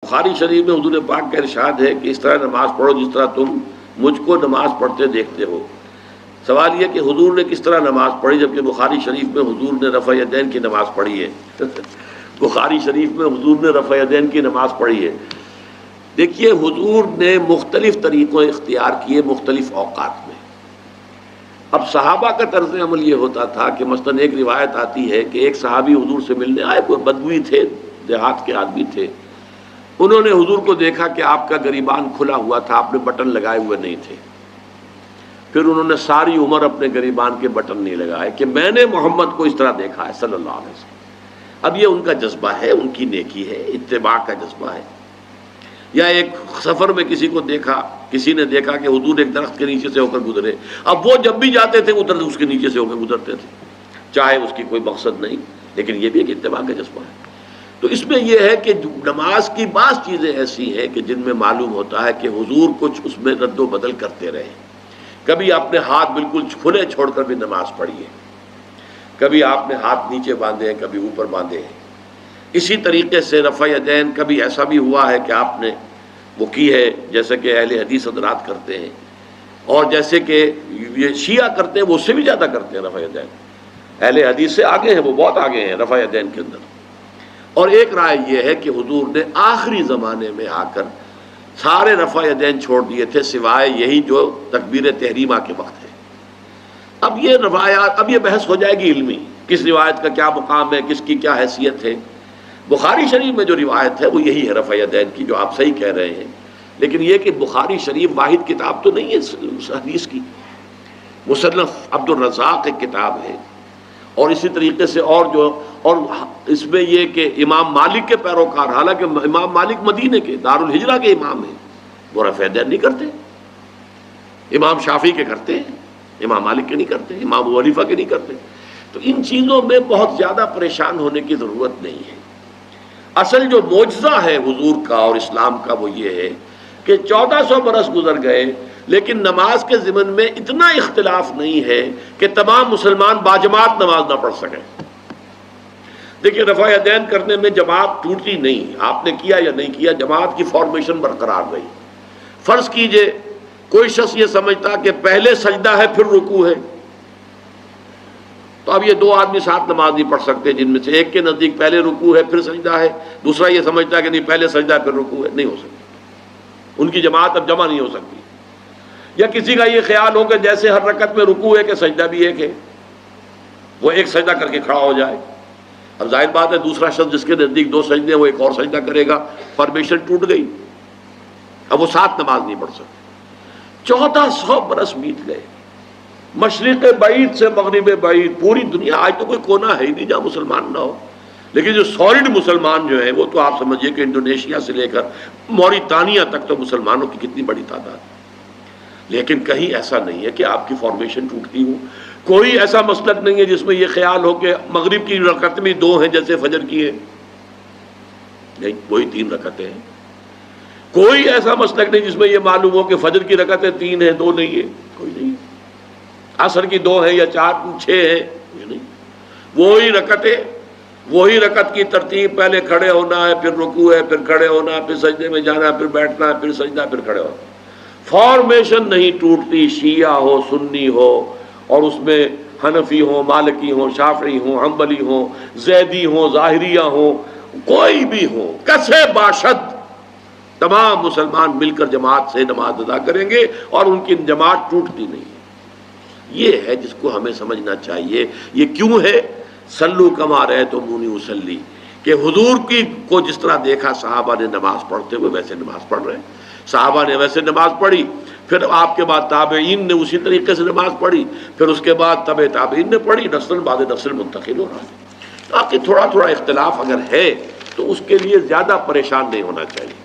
بخاری شریف میں حضور پاک کا ارشاد ہے کہ اس طرح نماز پڑھو جس طرح تم مجھ کو نماز پڑھتے دیکھتے ہو۔ سوال یہ کہ حضور نے کس طرح نماز پڑھی، جبکہ بخاری شریف میں حضور نے رفع یدین کی نماز پڑھی ہے بخاری شریف میں حضور نے رفع یدین کی نماز پڑھی ہے۔ دیکھیے حضور نے مختلف طریقوں اختیار کیے مختلف اوقات میں۔ اب صحابہ کا طرز عمل یہ ہوتا تھا کہ مثلاً ایک روایت آتی ہے کہ ایک صحابی حضور سے ملنے آئے، کوئی بدوی تھے، دیہات کے آدمی تھے، انہوں نے حضور کو دیکھا کہ آپ کا گریبان کھلا ہوا تھا، آپ نے بٹن لگائے ہوئے نہیں تھے۔ پھر انہوں نے ساری عمر اپنے گریبان کے بٹن نہیں لگائے کہ میں نے محمد کو اس طرح دیکھا ہے صلی اللہ علیہ وسلم۔ اب یہ ان کا جذبہ ہے، ان کی نیکی ہے، اتباع کا جذبہ ہے۔ یا ایک سفر میں کسی کو دیکھا، کسی نے دیکھا کہ حضور ایک درخت کے نیچے سے ہو کر گزرے، اب وہ جب بھی جاتے تھے ادھر اس کے نیچے سے ہو کر گزرتے تھے، چاہے اس کی کوئی مقصد نہیں، لیکن یہ بھی ایک اتباع کا جذبہ ہے۔ تو اس میں یہ ہے کہ نماز کی بعض چیزیں ایسی ہیں کہ جن میں معلوم ہوتا ہے کہ حضور کچھ اس میں رد و بدل کرتے رہے۔ کبھی آپ نے ہاتھ بالکل کھلے چھوڑ کر بھی نماز پڑھی ہے، کبھی آپ نے ہاتھ نیچے باندھے ہیں، کبھی اوپر باندھے ہیں۔ اسی طریقے سے رفع یدین کبھی ایسا بھی ہوا ہے کہ آپ نے وہ کی ہے جیسے کہ اہل حدیث حضرات کرتے ہیں، اور جیسے کہ یہ شیعہ کرتے ہیں وہ اس سے بھی زیادہ کرتے ہیں رفع یدین۔ اہل حدیث سے آگے ہیں، وہ بہت آگے ہیں رفع یدین کے اندر۔ اور ایک رائے یہ ہے کہ حضور نے آخری زمانے میں آ کر سارے رفع یدین چھوڑ دیے تھے سوائے یہی جو تکبیر تحریمہ کے وقت ہے۔ اب یہ روایات، اب یہ بحث ہو جائے گی علمی، کس روایت کا کیا مقام ہے، کس کی کیا حیثیت ہے۔ بخاری شریف میں جو روایت ہے وہ یہی ہے رفع یدین کی، جو آپ صحیح کہہ رہے ہیں، لیکن یہ کہ بخاری شریف واحد کتاب تو نہیں ہے حدیث کی، مصنف عبد الرزاق ایک کتاب ہے، اور اسی طریقے سے اور اس میں یہ کہ امام مالک کے پیروکار، حالانکہ امام مالک مدینے کے دارالہجرہ کے امام ہیں، وہ رفع یدین نہیں کرتے، امام شافعی کے کرتے ہیں، امام مالک کے نہیں کرتے، امام ابو حنیفہ کے نہیں کرتے۔ تو ان چیزوں میں بہت زیادہ پریشان ہونے کی ضرورت نہیں ہے۔ اصل جو معجزہ ہے حضور کا اور اسلام کا وہ یہ ہے کہ 1400 برس گزر گئے لیکن نماز کے ضمن میں اتنا اختلاف نہیں ہے کہ تمام مسلمان باجماعت نماز نہ پڑھ سکیں۔ دیکھیے رفع یدین کرنے میں جماعت ٹوٹی نہیں، آپ نے کیا یا نہیں کیا، جماعت کی فارمیشن برقرار رہی۔ فرض کیجئے کوئی شخص یہ سمجھتا کہ پہلے سجدہ ہے پھر رکوع ہے، تو اب یہ دو آدمی ساتھ نماز نہیں پڑھ سکتے، جن میں سے ایک کے نزدیک پہلے رکوع ہے پھر سجدہ ہے، دوسرا یہ سمجھتا ہے کہ نہیں پہلے سجدہ ہے پھر رکوع ہے، نہیں ہو سکتی، ان کی جماعت اب جمع نہیں ہو سکتی۔ یا کسی کا یہ خیال ہو کہ جیسے ہر رکعت میں رکوع ہے کہ سجدہ بھی ایک ہے، وہ ایک سجدہ کر کے کھڑا ہو جائے۔ اب ظاہر بات ہے دوسرا شخص جس کے نزدیک دو سجدے ہیں وہ ایک اور سجدہ کرے گا، فارمیشن ٹوٹ گئی، اب وہ ساتھ نماز نہیں پڑھ سکتے۔ 1400 برس بیت گئے، مشرق بعید سے مغرب بعید، پوری دنیا، آج تو کوئی کونا ہے ہی نہیں جہاں مسلمان نہ ہو، لیکن جو سالڈ مسلمان جو ہیں وہ تو آپ سمجھیے کہ انڈونیشیا سے لے کر موریتانیہ تک تو مسلمانوں کی کتنی بڑی تعداد۔ لیکن کہیں ایسا نہیں ہے کہ آپ کی فارمیشن ٹوٹتی ہو، کوئی ایسا مسلک نہیں ہے جس میں یہ خیال ہو کہ مغرب کی رکعت میں 2 ہیں جیسے فجر کی ہے، نہیں، وہی 3 رکعتیں ہیں۔ کوئی ایسا مسلک نہیں جس میں یہ معلوم ہو کہ فجر کی رکعتیں 3 ہیں 2 نہیں ہے، کوئی نہیں۔ عصر کی 2 ہیں یا 4 6 ہیں، یہ نہیں، وہی رکعتیں، وہی رکعت کی ترتیب، پہلے کھڑے ہونا ہے پھر رکوع ہے پھر کھڑے ہونا ہے پھر سجدے میں جانا ہے پھر بیٹھنا ہے پھر سجدہ پھر کھڑے ہونا۔ فارمیشن نہیں ٹوٹتی، شیعہ ہو سنی ہو، اور اس میں حنفی ہوں مالکی ہوں شافعی ہوں حنبلی ہوں زیدی ہوں ظاہریہ ہوں، کوئی بھی ہو، کسے باشد، تمام مسلمان مل کر جماعت سے نماز ادا کریں گے اور ان کی جماعت ٹوٹتی نہیں ہے۔ یہ ہے جس کو ہمیں سمجھنا چاہیے۔ یہ کیوں ہے؟ صلو کما رأیتمونی اصلی، کہ حضور کی کو جس طرح دیکھا صحابہ نے نماز پڑھتے ہوئے ویسے نماز پڑھ رہے ہیں، صحابہ نے ویسے نماز پڑھی، پھر آپ کے بعد تابعین نے اسی طریقے سے نماز پڑھی، پھر اس کے بعد تبع تابعین نے پڑھی، نسل بعد نسل منتقل ہو رہا ہے۔ باقی تھوڑا تھوڑا اختلاف اگر ہے تو اس کے لیے زیادہ پریشان نہیں ہونا چاہیے۔